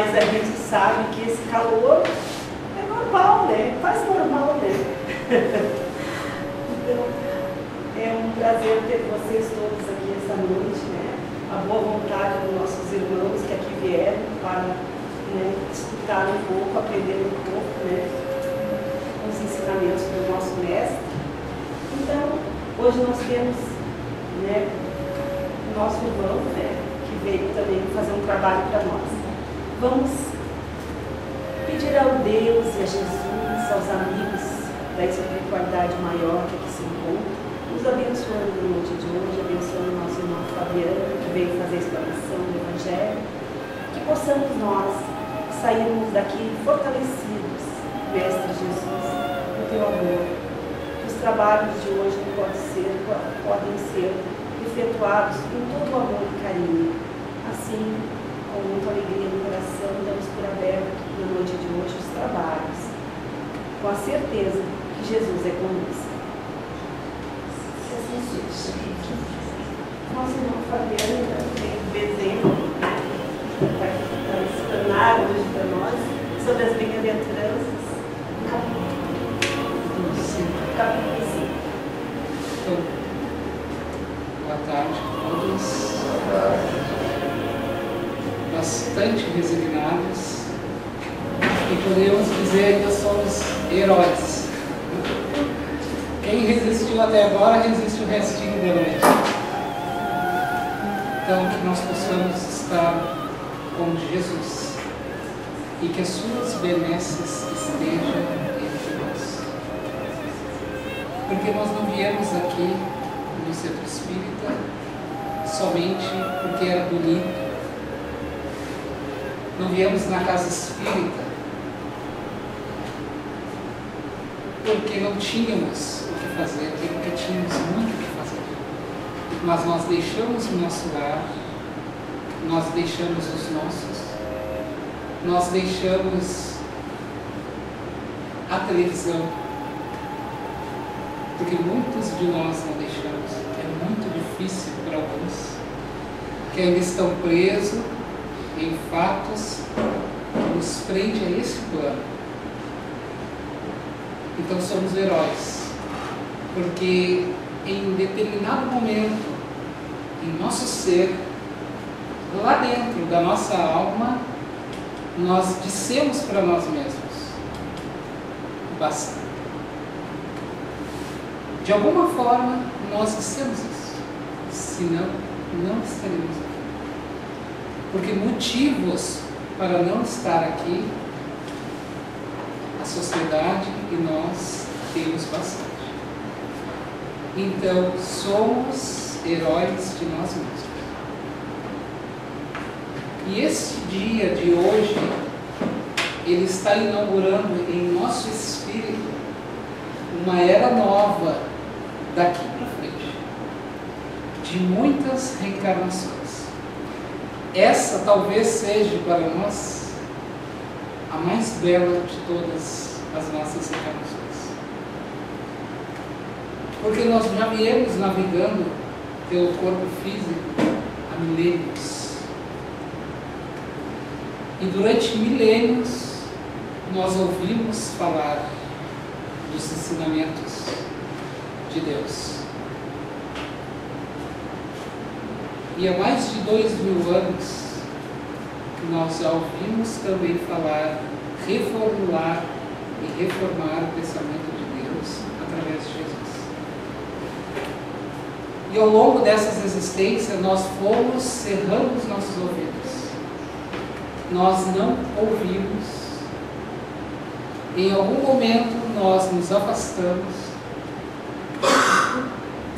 mas a gente sabe que esse calor é normal, né? Faz normal, né? Então, é um prazer ter vocês todos aqui esta noite, né? A boa vontade dos nossos irmãos que aqui vieram para, né, escutar um pouco, aprender um pouco, né? Os ensinamentos do nosso mestre. Então, hoje nós temos, né, o nosso irmão, né, que veio também fazer um trabalho para nós. Vamos pedir ao Deus e a Jesus, aos amigos da espiritualidade maior que aqui se encontra, nos abençoando na noite de hoje, abençoando o nosso irmão Fabiano, que veio fazer a explanação do Evangelho, que possamos nós sairmos daqui fortalecidos, Mestre Jesus, no teu amor. Os trabalhos de hoje podem ser efetuados com todo o amor e carinho. Assim, com muita alegria no coração, damos por aberto na noite de hoje os trabalhos, com a certeza que Jesus é conosco. Nosso irmão Fabiano tem um desenho, né, que vai explanar hoje para nós sobre as bem-aventuranças, capítulo 5. Então, boa tarde a todos. Bastante resignados e podemos dizer que somos heróis. Quem resistiu até agora resiste o restinho da noite. Então, que nós possamos estar com Jesus e que as suas benesses estejam entre nós. Porque nós não viemos aqui no Centro Espírita somente porque era bonito. Não viemos na casa espírita porque não tínhamos o que fazer, porque tínhamos muito o que fazer. Mas nós deixamos o nosso lar, nós deixamos os nossos, nós deixamos a televisão, porque muitos de nós não deixamos. É muito difícil para alguns que ainda estão presos em fatos que nos prende a esse plano. Então somos heróis, porque em determinado momento em nosso ser, lá dentro da nossa alma, nós dissemos para nós mesmos: basta. De alguma forma nós dissemos isso, senão não estaremos aqui. Porque motivos para não estar aqui, a sociedade e nós temos bastante. Então, somos heróis de nós mesmos. E esse dia de hoje, ele está inaugurando em nosso espírito uma era nova daqui para frente, de muitas reencarnações. Essa talvez seja para nós a mais bela de todas as nossas encarnações. Porque nós já viemos navegando pelo corpo físico há milênios. E durante milênios nós ouvimos falar dos ensinamentos de Deus. E há mais de 2000 anos que nós já ouvimos também falar, reformular e reformar o pensamento de Deus através de Jesus. E ao longo dessas existências nós fomos cerrando os nossos ouvidos. Nós não ouvimos. Em algum momento nós nos afastamos.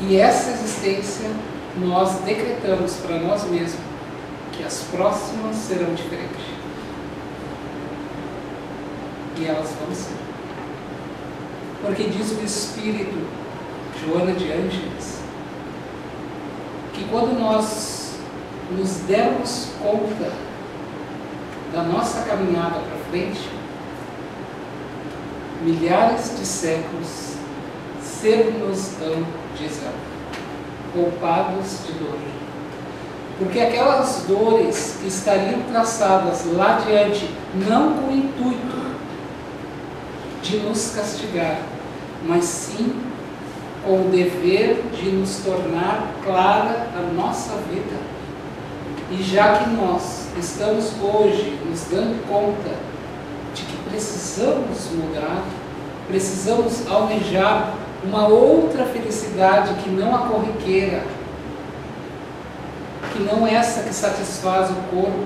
E essa existência nós decretamos para nós mesmos que as próximas serão diferentes. E elas vão ser. Porque diz o Espírito, Joana de Ângeles, que quando nós nos dermos conta da nossa caminhada para frente, milhares de séculos ser-nos-ão de exame, poupados de dor, Porque aquelas dores que estariam traçadas lá adiante, não com o intuito de nos castigar, mas sim com o dever de nos tornar clara a nossa vida. E já que nós estamos hoje nos dando conta de que precisamos mudar, precisamos almejar uma outra felicidade que não a corriqueira, que não é essa que satisfaz o corpo,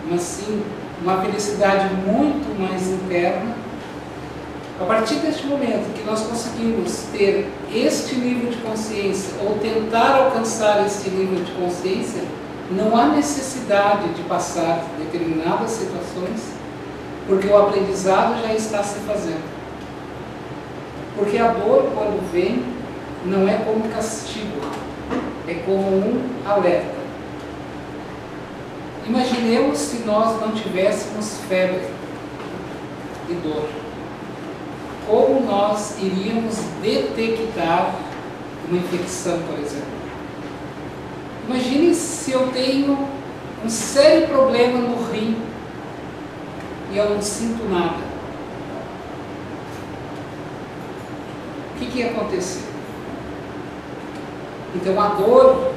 mas sim uma felicidade muito mais interna. A partir deste momento que nós conseguimos ter este nível de consciência, ou tentar alcançar este nível de consciência, não há necessidade de passar determinadas situações, porque o aprendizado já está se fazendo. Porque a dor, quando vem, não é como castigo, é como um alerta. Imaginemos se nós não tivéssemos febre e dor. Como nós iríamos detectar uma infecção, por exemplo? Imagine se eu tenho um sério problema no rim e eu não sinto nada. O que ia acontecer? Então a dor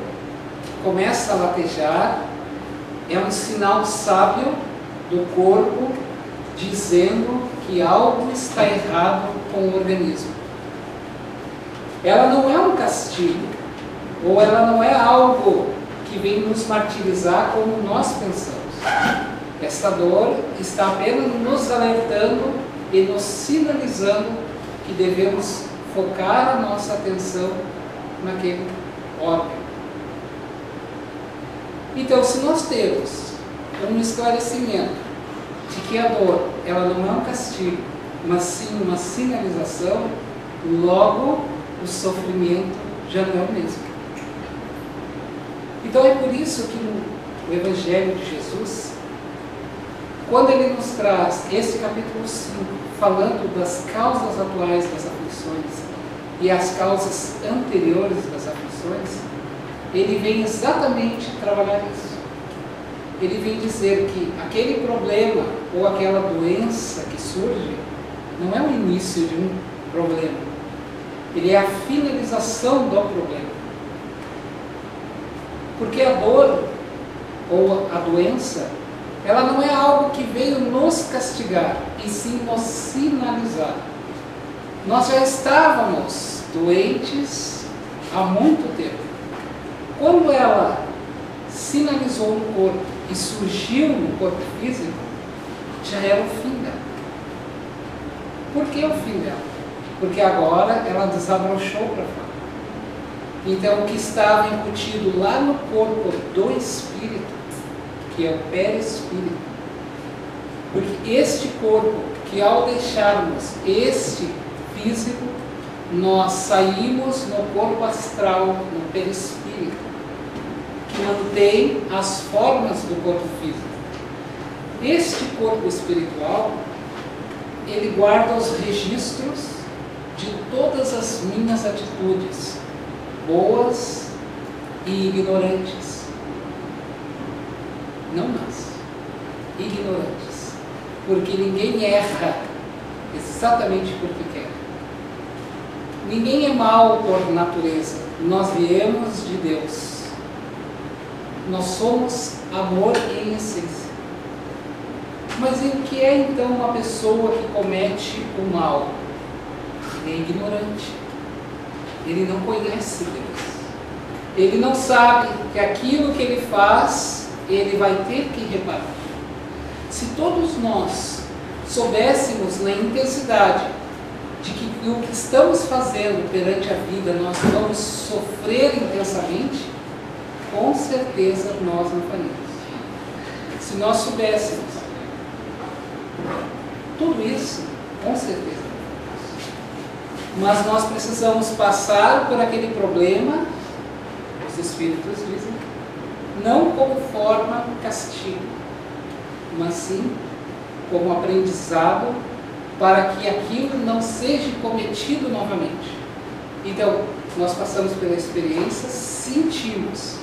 começa a latejar, é um sinal sábio do corpo dizendo que algo está errado com o organismo. Ela não é um castigo, ou ela não é algo que vem nos martirizar como nós pensamos. Esta dor está apenas nos alertando e nos sinalizando que devemos focar a nossa atenção naquele órgão. Então, se nós temos um esclarecimento de que a dor, ela não é um castigo, mas sim uma sinalização, logo o sofrimento já não é o mesmo. Então é por isso que no Evangelho de Jesus, quando ele nos traz esse capítulo 5, falando das causas atuais das aflições e as causas anteriores das aflições, ele vem exatamente trabalhar isso. Ele vem dizer que aquele problema ou aquela doença que surge não é o início de um problema, ele é a finalização do problema. Porque a dor ou a doença, ela não é algo que veio nos castigar, e sim nos sinalizar. Nós já estávamos doentes há muito tempo. Quando ela sinalizou no corpo e surgiu no corpo físico, já era o fim dela. Por que o fim dela? Porque agora ela desabrochou para fora. Então, o que estava incutido lá no corpo do espírito, que é o perispírito, porque este corpo, que ao deixarmos este físico, nós saímos no corpo astral, no perispírito, que mantém as formas do corpo físico. Este corpo espiritual, ele guarda os registros de todas as minhas atitudes, boas e ignorantes. Não más, ignorantes. Porque ninguém erra exatamente porque quer. Ninguém é mau por natureza. Nós viemos de Deus. Nós somos amor em essência. Mas o que é então uma pessoa que comete o mal? Ele é ignorante. Ele não conhece Deus. Ele não sabe que aquilo que ele faz, ele vai ter que reparar. Se todos nós soubéssemos na intensidade de que o que estamos fazendo perante a vida nós vamos sofrer intensamente, com certeza nós não faríamos. Se nós soubéssemos tudo isso, com certeza. Mas nós precisamos passar por aquele problema, os Espíritos dizem, não como forma castigo, mas sim como aprendizado para que aquilo não seja cometido novamente. Então, nós passamos pela experiência, sentimos.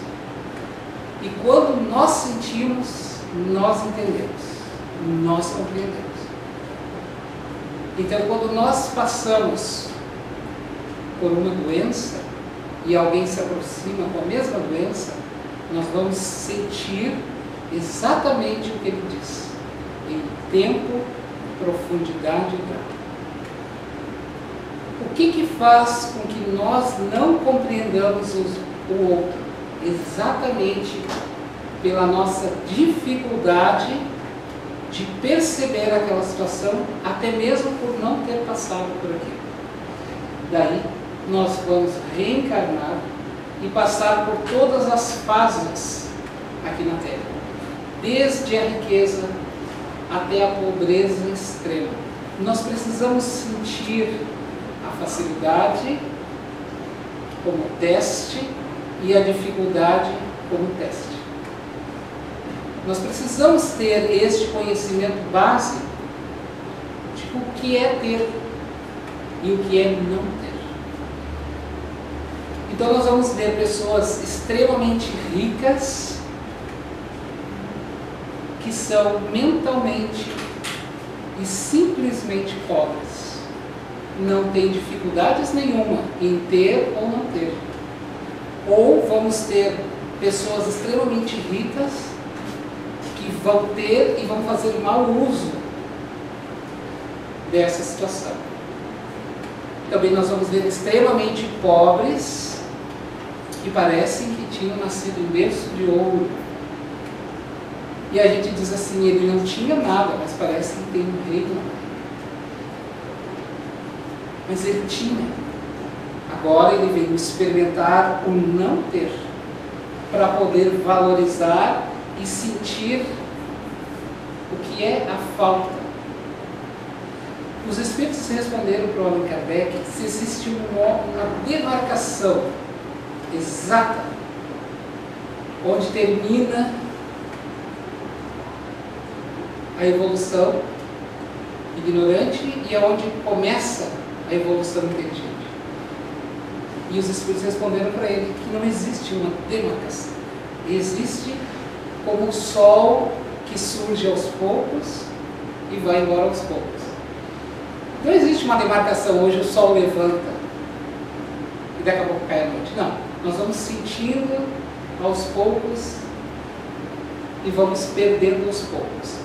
E quando nós sentimos, nós entendemos, nós compreendemos. Então, quando nós passamos por uma doença e alguém se aproxima com a mesma doença, nós vamos sentir exatamente o que ele diz, em tempo, profundidade e grau. O que faz com que nós não compreendamos o outro? Exatamente pela nossa dificuldade de perceber aquela situação, até mesmo por não ter passado por aquilo. Daí, nós vamos reencarnar e passar por todas as fases aqui na Terra, desde a riqueza até a pobreza extrema. Nós precisamos sentir a facilidade como teste e a dificuldade como teste. Nós precisamos ter este conhecimento básico de o que é ter e o que é não ter. Então nós vamos ver pessoas extremamente ricas que são mentalmente e simplesmente pobres. Não tem dificuldades nenhuma em ter ou não ter. Ou vamos ter pessoas extremamente ricas que vão ter e vão fazer mau uso dessa situação. Também nós vamos ver extremamente pobres que parecem que tinham nascido em berço de ouro. E a gente diz assim, ele não tinha nada, mas parece que tem um reino. Mas ele tinha. Agora ele veio experimentar o não ter, para poder valorizar e sentir o que é a falta. Os espíritos responderam para o Allan Kardec se existe uma demarcação exata, onde termina a evolução ignorante e aonde começa a evolução inteligente. E os espíritos responderam para ele que não existe uma demarcação. Existe como o sol que surge aos poucos e vai embora aos poucos. Não existe uma demarcação, hoje o sol levanta e daqui a pouco cai a noite. Não, nós vamos sentindo aos poucos e vamos perdendo aos poucos.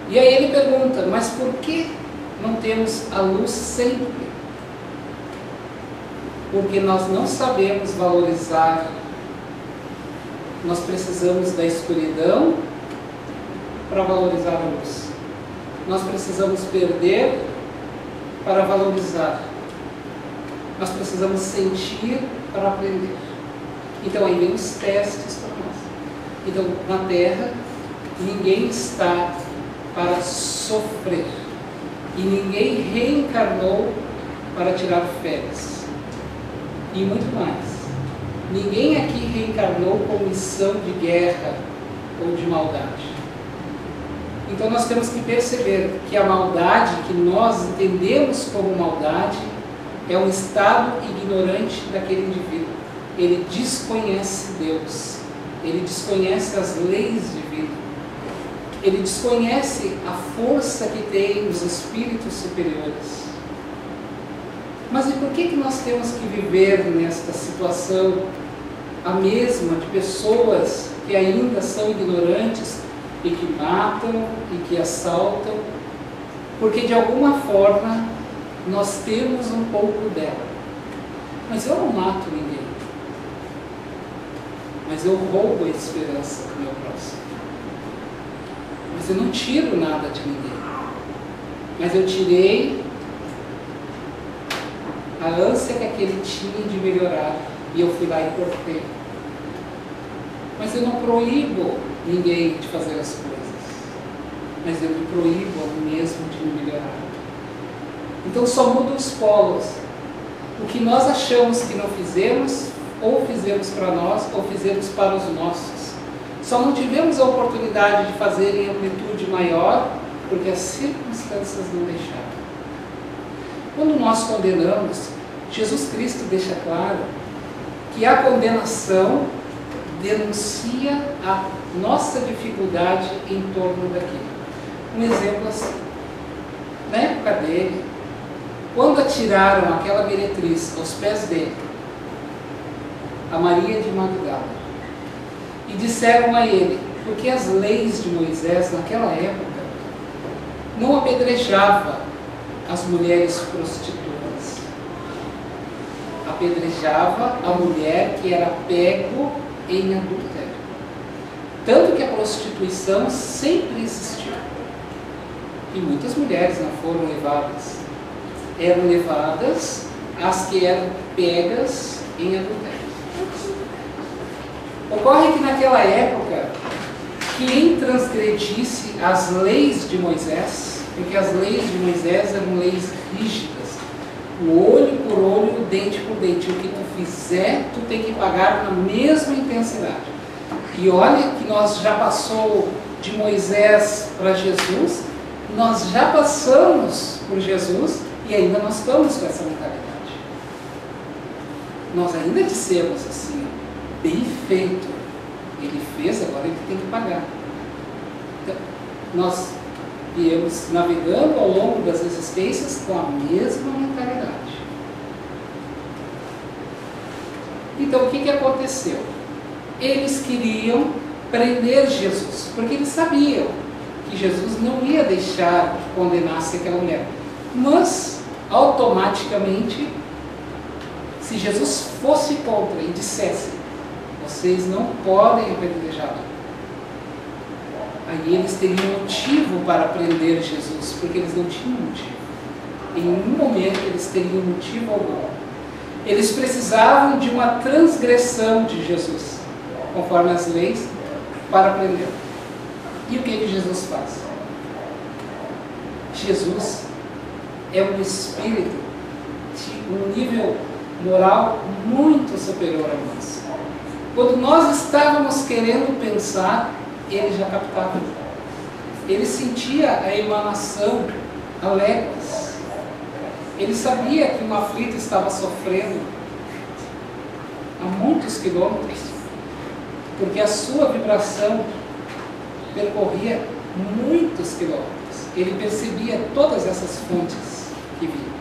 E aí ele pergunta, mas por que não temos a luz sempre? Porque nós não sabemos valorizar. Nós precisamos da escuridão para valorizar a luz. Nós precisamos perder para valorizar. Nós precisamos sentir para aprender. Então aí vem os testes para nós. Então na Terra ninguém está para sofrer. E ninguém reencarnou para tirar férias. E muito mais. Ninguém aqui reencarnou com missão de guerra ou de maldade. Então nós temos que perceber que a maldade que nós entendemos como maldade é um estado ignorante daquele indivíduo. Ele desconhece Deus. Ele desconhece as leis divinas. Ele desconhece a força que tem os espíritos superiores. Mas e por que nós temos que viver nesta situação a mesma de pessoas que ainda são ignorantes e que matam e que assaltam? Porque de alguma forma nós temos um pouco dela. Mas eu não mato ninguém. Mas eu roubo a esperança do meu próximo. Mas eu não tiro nada de ninguém. Mas eu tirei a ânsia que aquele tinha de melhorar. E eu fui lá e cortei. Mas eu não proíbo ninguém de fazer as coisas. Mas eu me proíbo a mim mesmo de me melhorar. Então só muda os polos. O que nós achamos que não fizemos, ou fizemos para nós, ou fizemos para os nossos. Só não tivemos a oportunidade de fazer em amplitude maior, porque as circunstâncias não deixaram. Quando nós condenamos, Jesus Cristo deixa claro que a condenação denuncia a nossa dificuldade em torno daquilo. Um exemplo assim, na época dele, quando atiraram aquela meretriz aos pés dele, a Maria de Magdala, e disseram a ele, porque as leis de Moisés naquela época não apedrejava as mulheres prostitutas, apedrejava a mulher que era pego em adultério. Tanto que a prostituição sempre existiu. E muitas mulheres não foram levadas. Eram levadas as que eram pegas em adultério. Ocorre que naquela época, quem transgredisse as leis de Moisés, porque as leis de Moisés eram leis rígidas, o olho por olho, o dente por dente, o que tu fizer, tu tem que pagar na mesma intensidade. E olha que nós já passou de Moisés para Jesus, nós já passamos por Jesus e ainda nós estamos com essa mentalidade. Nós ainda dissemos assim, bem feito, ele fez, agora ele tem que pagar. Então, nós viemos navegando ao longo das existências com a mesma mentalidade. Então, o que aconteceu? Eles queriam prender Jesus, porque eles sabiam que Jesus não ia deixar que condenasse aquela mulher. Mas, automaticamente, se Jesus fosse contra e dissesse, vocês não podem apedrejá-la, aí eles teriam motivo para prender Jesus, porque eles não tinham motivo. Em nenhum momento eles teriam motivo algum. Eles precisavam de uma transgressão de Jesus, conforme as leis, para prender. E o que Jesus faz? Jesus é um espírito de um nível moral muito superior a nós. Quando nós estávamos querendo pensar, ele já captava. Ele sentia a emanação a léguas. Ele sabia que um aflito estava sofrendo a muitos quilômetros, porque a sua vibração percorria muitos quilômetros. Ele percebia todas essas fontes que vinham.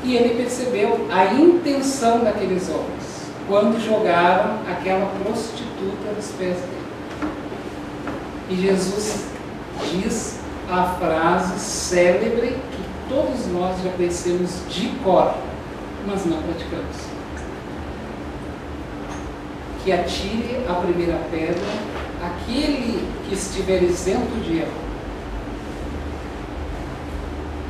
E ele percebeu a intenção daqueles homens quando jogaram aquela prostituta nos pés dele. E Jesus diz a frase célebre que todos nós já conhecemos de cor, mas não praticamos. Que atire a primeira pedra aquele que estiver isento de erro.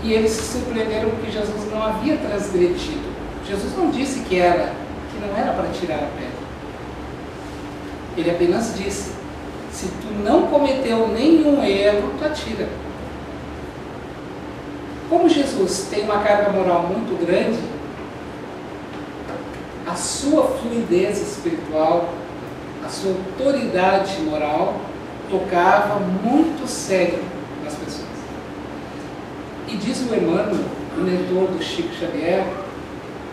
E eles se surpreenderam porque Jesus não havia transgredido. Jesus não disse que não era para tirar a pedra. Ele apenas disse, se tu não cometeu nenhum erro, tu atira. Como Jesus tem uma carga moral muito grande, a sua fluidez espiritual, a sua autoridade moral tocava muito sério nas pessoas. E diz o Emmanuel, o mentor do Chico Xavier,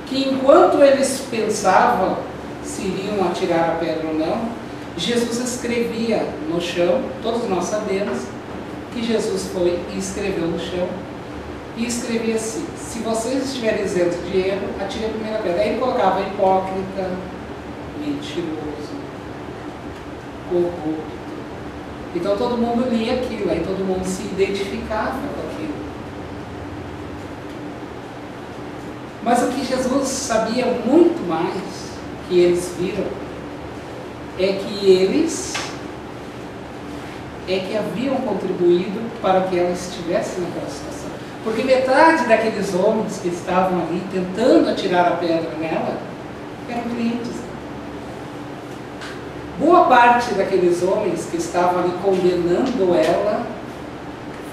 que enquanto eles pensavam se iriam atirar a pedra ou não, Jesus escrevia no chão. Todos nós sabemos que Jesus foi e escreveu no chão, e escrevia assim, se vocês estiverem isentos de erro, atire a primeira pedra. Aí ele colocava hipócrita, mentiroso, corrupto. Então todo mundo lia aquilo, aí todo mundo se identificava com aquilo. Mas o que Jesus sabia muito mais, que eles viram, é que haviam contribuído para que ela estivesse naquela situação. Porque metade daqueles homens que estavam ali tentando atirar a pedra nela eram clientes. Boa parte daqueles homens que estavam ali condenando ela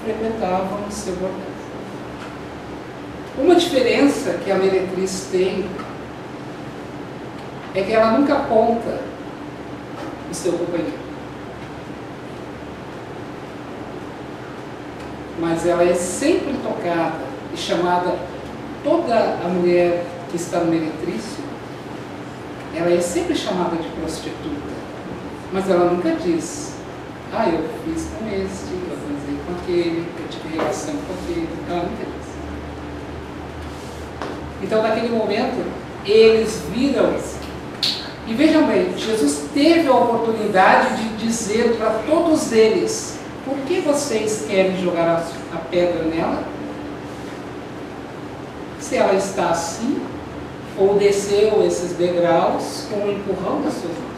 frequentavam o seu bordel. Uma diferença que a meretriz tem é que ela nunca aponta o seu companheiro. Mas ela é sempre tocada e chamada, toda a mulher que está no meretrício, ela é sempre chamada de prostituta, mas ela nunca diz: ah, eu fiz com este, eu transei com aquele, eu tive relação com aquele. Ela nunca diz. Então, naquele momento, eles viram. E vejam bem, Jesus teve a oportunidade de dizer para todos eles: por que vocês querem jogar a pedra nela? Se ela está assim, ou desceu esses degraus com o empurrão das suas mãos.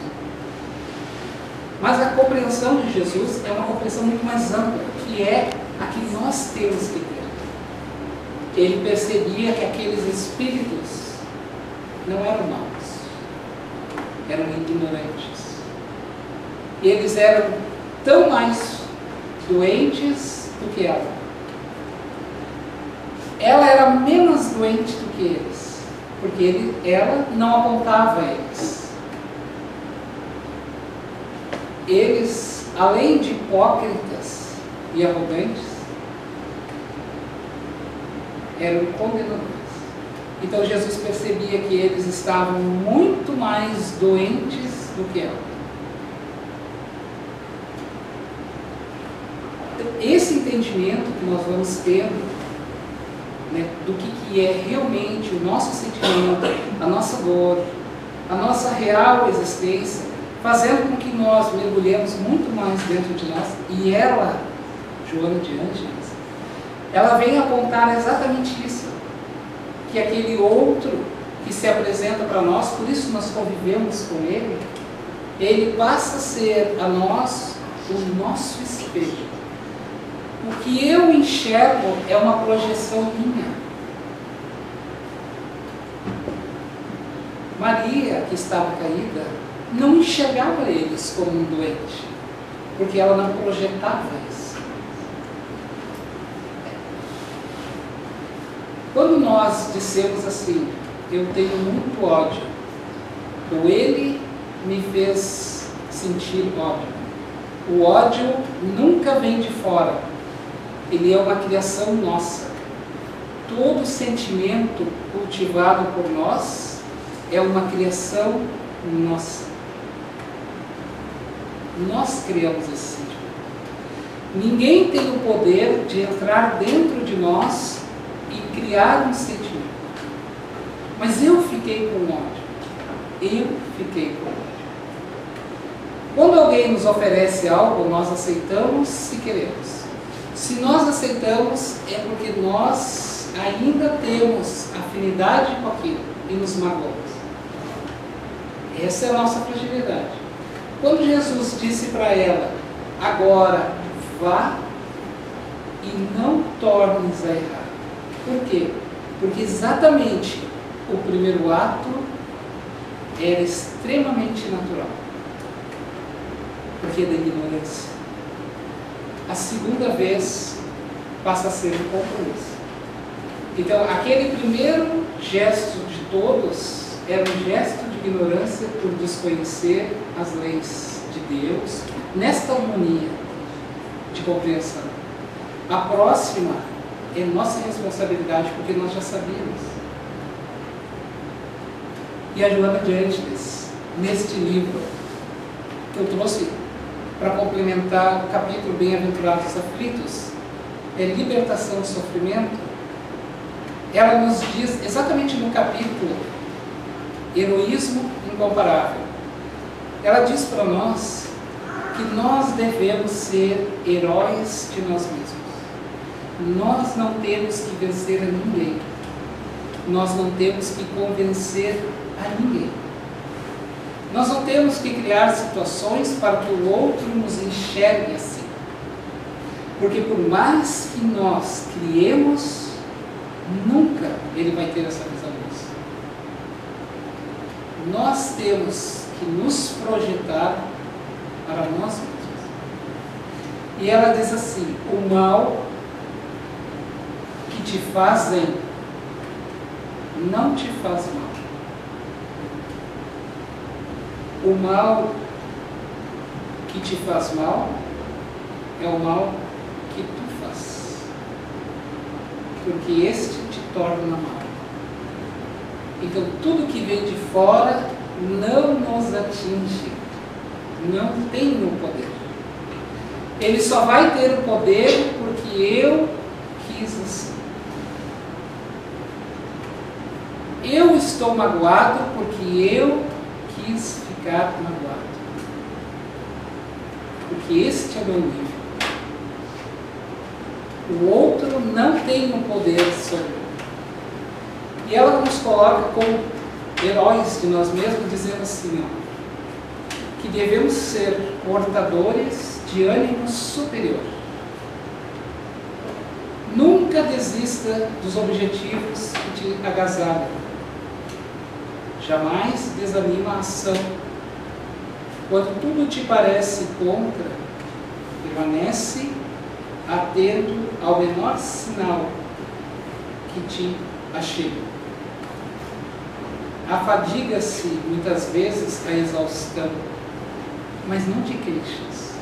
Mas a compreensão de Jesus é uma compreensão muito mais ampla, que é a que nós temos que ter. Ele percebia que aqueles espíritos não eram maus, eram ignorantes. Eles eram tão mais doentes do que ela. Ela era menos doente do que eles, porque ela não apontava eles. Eles, além de hipócritas e arrogantes, eram condenadores. Então Jesus percebia que eles estavam muito mais doentes do que ela. Esse entendimento que nós vamos tendo, né, do que é realmente o nosso sentimento, a nossa dor, a nossa real existência, fazendo com que nós mergulhemos muito mais dentro de nós. E ela, Joana de Ângeles, ela vem apontar exatamente isso, que aquele outro que se apresenta para nós, por isso nós convivemos com ele passa a ser a nós o nosso espelho. O que eu enxergo é uma projeção minha. Maria, que estava caída, não enxergava eles como um doente, porque ela não projetava isso. Quando nós dissemos assim: eu tenho muito ódio, ou ele me fez sentir ódio, o ódio nunca vem de fora, ele é uma criação nossa. Todo sentimento cultivado por nós é uma criação nossa. Nós criamos esse sentimento. Ninguém tem o poder de entrar dentro de nós e criar um sentimento. Mas eu fiquei com ódio. Eu fiquei com ódio. Quando alguém nos oferece algo, nós aceitamos se queremos. Se nós aceitamos, é porque nós ainda temos afinidade com aquilo e nos magoamos. Essa é a nossa fragilidade. Quando Jesus disse para ela: agora vá e não tornes a errar. Por quê? Porque exatamente o primeiro ato era extremamente natural, porque é da ignorância. A segunda vez passa a ser um compromisso. Então, aquele primeiro gesto de todos era um gesto de ignorância por desconhecer as leis de Deus, nesta harmonia de compreensão. A próxima é nossa responsabilidade, porque nós já sabíamos. E a Joana de Ângeles, neste livro que eu trouxe para complementar o capítulo Bem-aventurados aflitos, é libertação do sofrimento, ela nos diz, exatamente no capítulo Heroísmo Incomparável, ela diz para nós que nós devemos ser heróis de nós mesmos. Nós não temos que vencer a ninguém. Nós não temos que convencer a ninguém. Nós não temos que criar situações para que o outro nos enxergue assim. Porque por mais que nós criemos, nunca ele vai ter essa visão nossa. Nós temos que nos projetar para nós mesmos. E ela diz assim: o mal que te fazem não te faz mal. O mal que te faz mal é o mal que tu faz, porque este te torna mal. Então tudo que vem de fora não nos atinge, não tem o poder. Ele só vai ter o poder porque eu quis assim. Eu estou magoado porque eu quis ficar magoado. Porque este é meu nível. O outro não tem o poder sobre mim. E ela nos coloca como heróis de nós mesmos, dizendo assim, ó, que devemos ser portadores de ânimo superior. Nunca desista dos objetivos que te agasalham. Jamais desanima a ação. Quando tudo te parece contra, permanece atento ao menor sinal que te achega. Afadiga-se muitas vezes a exaustão, mas não te queixes.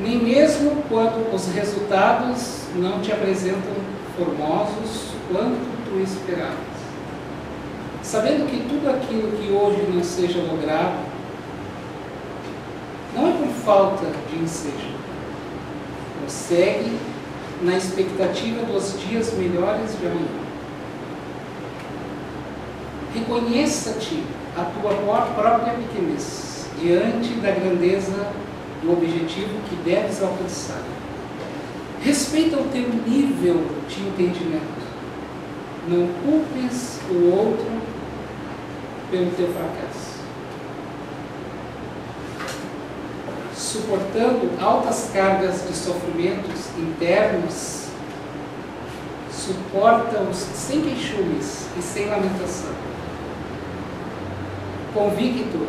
Nem mesmo quando os resultados não te apresentam formosos quanto tu esperavas. Sabendo que tudo aquilo que hoje não seja logrado, não é por falta de ensejo. Prossegue na expectativa dos dias melhores de amanhã. Reconheça-te a tua própria pequenez diante da grandeza do objetivo que deves alcançar. Respeita o teu nível de entendimento. Não culpes o outro pelo teu fracasso. Suportando altas cargas de sofrimentos internos, suporta-os sem queixumes e sem lamentação. Convicto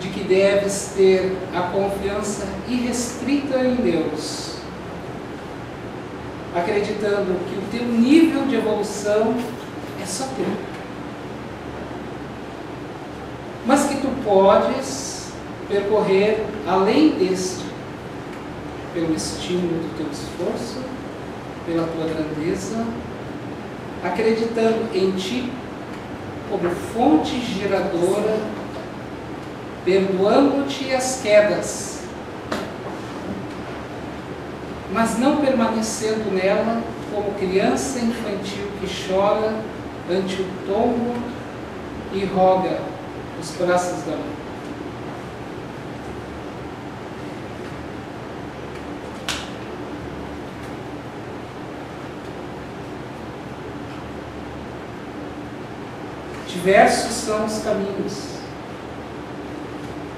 de que deves ter a confiança irrestrita em Deus, acreditando que o teu nível de evolução é só teu, mas que tu podes percorrer além deste, pelo estímulo do teu esforço, pela tua grandeza, acreditando em ti como fonte geradora, perdoando-te as quedas, mas não permanecendo nela como criança infantil que chora ante o tombo e roga os braços da mãe. Diversos são os caminhos,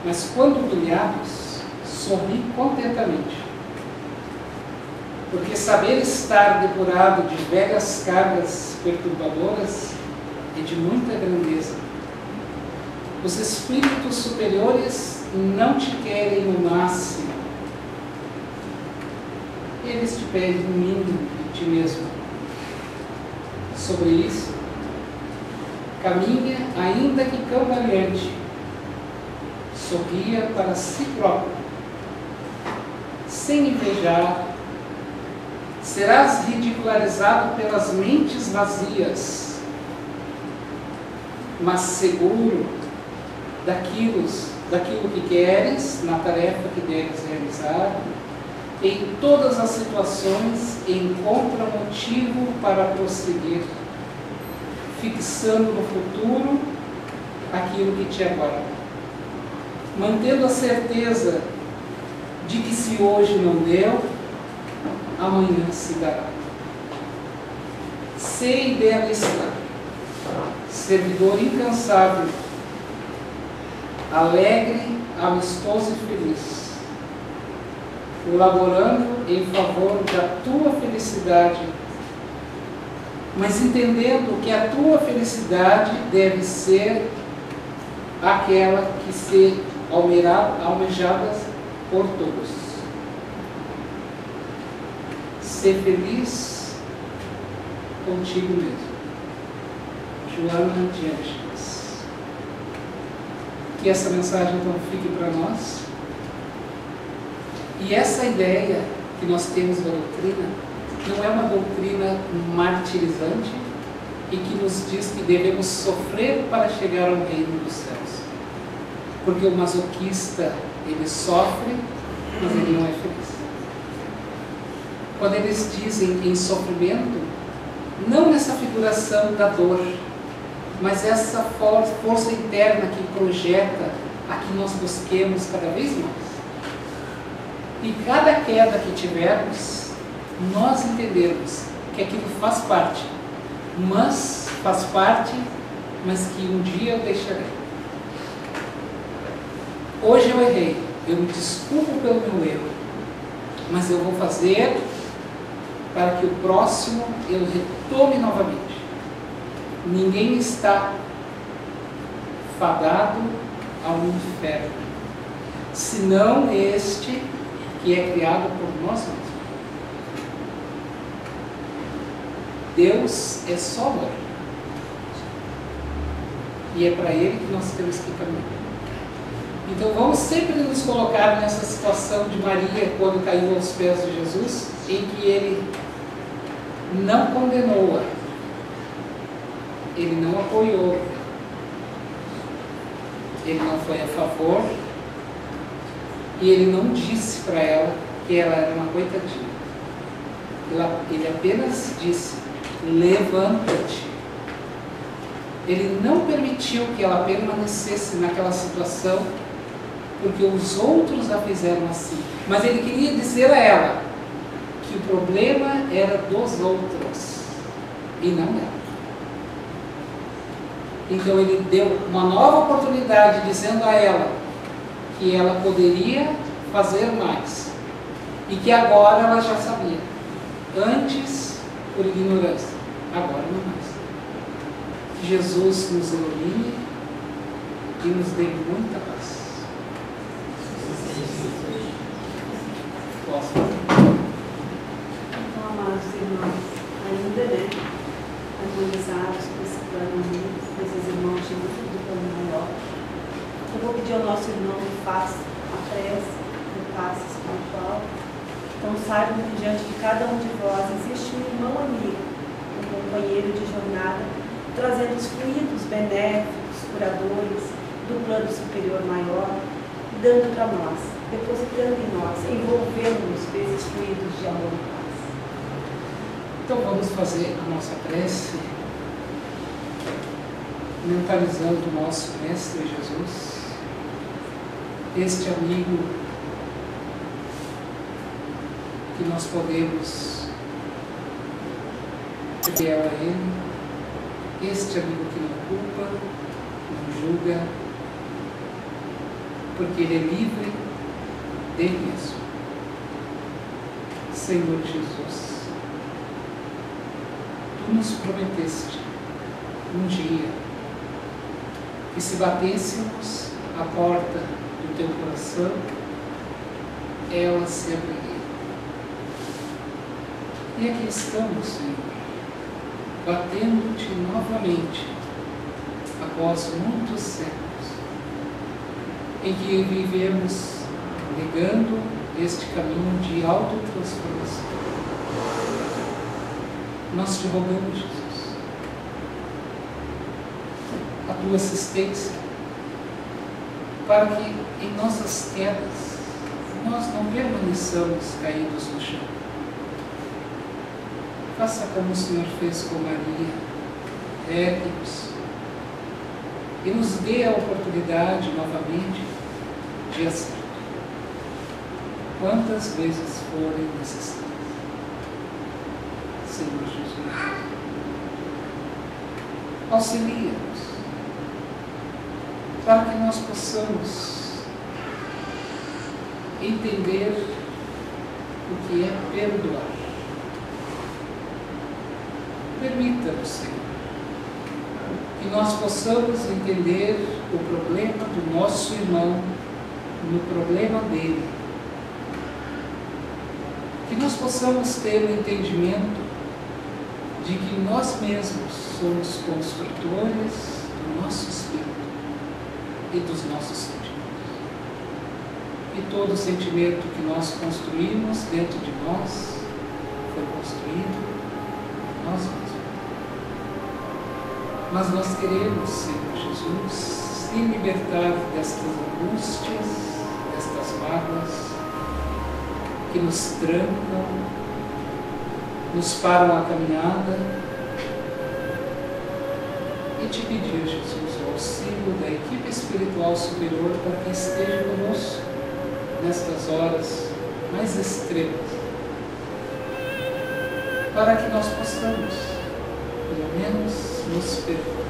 mas quando trilhados, sorri contentamente, porque saber estar depurado de velhas cargas perturbadoras é de muita grandeza. Os espíritos superiores não te querem no máximo, eles te pedem o mínimo de ti mesmo. Sobre isso, caminha, ainda que cambaleante, sorria para si próprio, sem invejar. Serás ridicularizado pelas mentes vazias, mas seguro daquilo que queres, na tarefa que deves realizar. Em todas as situações encontra motivo para prosseguir, fixando no futuro aquilo que te aguarda, mantendo a certeza de que se hoje não deu, amanhã se dará. Ser idealista, servidor incansável, alegre, amistoso e feliz, colaborando em favor da tua felicidade, mas entendendo que a tua felicidade deve ser aquela que ser almejada por todos. Ser feliz contigo mesmo. Joana de Ângeles. Que essa mensagem então fique para nós. E essa ideia que nós temos da doutrina não é uma doutrina martirizante, e que nos diz que devemos sofrer para chegar ao reino dos céus. Porque o masoquista, ele sofre, mas ele não é feliz. Quando eles dizem em sofrimento, não nessa figuração da dor, mas essa força interna que projeta a que nós busquemos cada vez mais. E cada queda que tivermos, nós entendermos que aquilo faz parte, mas que um dia eu deixarei. Hoje eu errei, eu me desculpo pelo meu erro, mas eu vou fazer para que o próximo eu retome novamente. Ninguém está fadado ao inferno, senão este que é criado por nós mesmos. Deus é só amor. E é para Ele que nós temos que caminhar. Então vamos sempre nos colocar nessa situação de Maria quando caiu aos pés de Jesus, em que Ele não condenou-a, Ele não apoiou, Ele não foi a favor, e Ele não disse para ela que ela era uma coitadinha. Ele apenas disse: levanta-te. Ele não permitiu que ela permanecesse naquela situação, porque os outros a fizeram assim. Mas Ele queria dizer a ela que o problema era dos outros e não dela. Então Ele deu uma nova oportunidade, dizendo a ela que ela poderia fazer mais e que agora ela já sabia. Antes, por ignorância, agora não mais. Que Jesus nos ilumine e nos dê muita paz. Posso? Então, amados irmãos, ainda, harmonizados com esse plano lindo, com esses irmãos de luto do plano maior, eu vou pedir ao nosso irmão que faça a prece, o passe espiritual. Então saibam que diante de cada um de vós existe um irmão amigo, um companheiro de jornada, trazendo os fluidos benéficos, curadores do plano superior maior, dando para nós, depositando em nós, envolvendo-nos com esses fluidos de amor e paz. Então vamos fazer a nossa prece, mentalizando o nosso Mestre Jesus, este amigo que nós podemos fiel a Ele, este amigo que não culpa, não julga, porque Ele é livre dele mesmo. Senhor Jesus, Tu nos prometeste um dia que se batêssemos a porta do Teu coração, ela se abriria. E aqui estamos, Senhor, batendo-te novamente, após muitos séculos, em que vivemos negando este caminho de autotransformação. Nós te rogamos, Jesus, a tua assistência, para que em nossas quedas nós não permaneçamos caídos no chão. Faça como o Senhor fez com Maria, ergue-nos e nos dê a oportunidade novamente de acerto, quantas vezes forem necessárias. Senhor Jesus, auxilia-nos para que nós possamos entender o que é perdoar. Permita-nos, Senhor, que nós possamos entender o problema do nosso irmão no problema dele. Que nós possamos ter o entendimento de que nós mesmos somos construtores do nosso espírito e dos nossos sentimentos. E todo sentimento que nós construímos dentro de nós foi construído por nós mesmos. Mas nós queremos, Senhor Jesus, se libertar destas angústias, destas mágoas que nos trancam, nos param a caminhada, e te pedir, Jesus, o auxílio da equipe espiritual superior para que esteja conosco nestas horas mais extremas, para que nós possamos, pelo menos, nos perdoar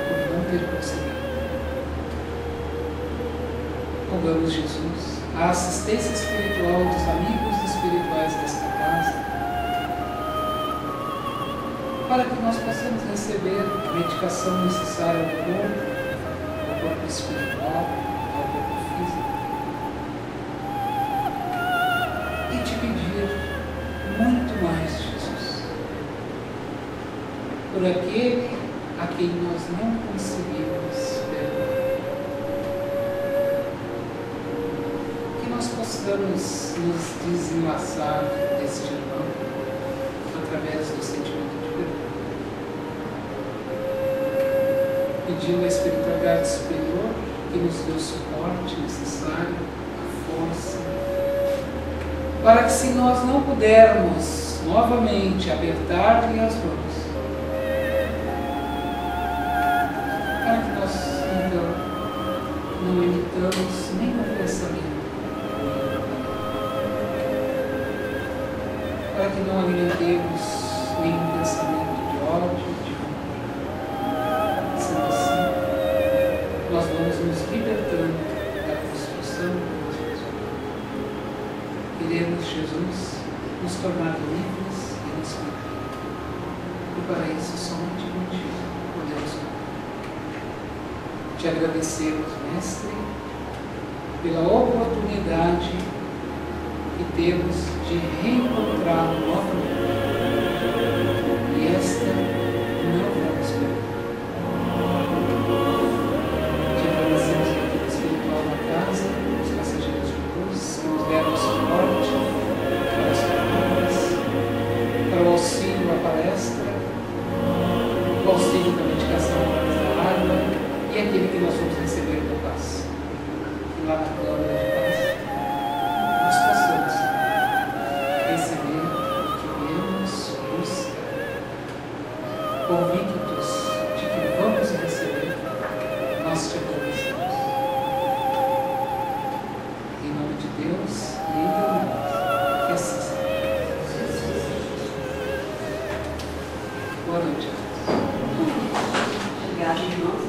por não ter conseguido. Rogamos, Jesus, a assistência espiritual dos amigos espirituais desta casa, para que nós possamos receber a medicação necessária ao corpo espiritual, ao corpo físico. E te pedir muito mais, Jesus, por aquele a quem nós não conseguimos perdoar. Que nós possamos nos desenlaçar deste irmão através do sentimento de perdão, pedindo a espiritualidade superior que nos dê o suporte necessário, a força, para que, se nós não pudermos novamente apertar-lhe as mãos, para que nós então não emitamos nenhum pensamento, para que não alimentemos nenhum pensamento de ódio, de rancor. Sendo assim, nós vamos nos libertando da construção de nós mesmos. Queremos, Jesus, nos tornar livres e nos cumprir. E para isso, somente contigo podemos cumprir. Te agradecemos, Mestre, pela oportunidade que temos de reencontrá-lo novamente. E esta não vamos perder. Te agradecemos a equipe espiritual da casa, os passageiros de luz, que nos deram suporte para as palavras, para o auxílio à palestra, o auxílio da medicação através da água, e aquele que nós vamos receber da paz. E lá na câmara de paz, nós possamos receber o que viemos buscar, convictos de que vamos receber, nós te agradecemos. Em nome de Deus e em teu nome, que assim seja. Boa noite a todos. Obrigada, irmãos.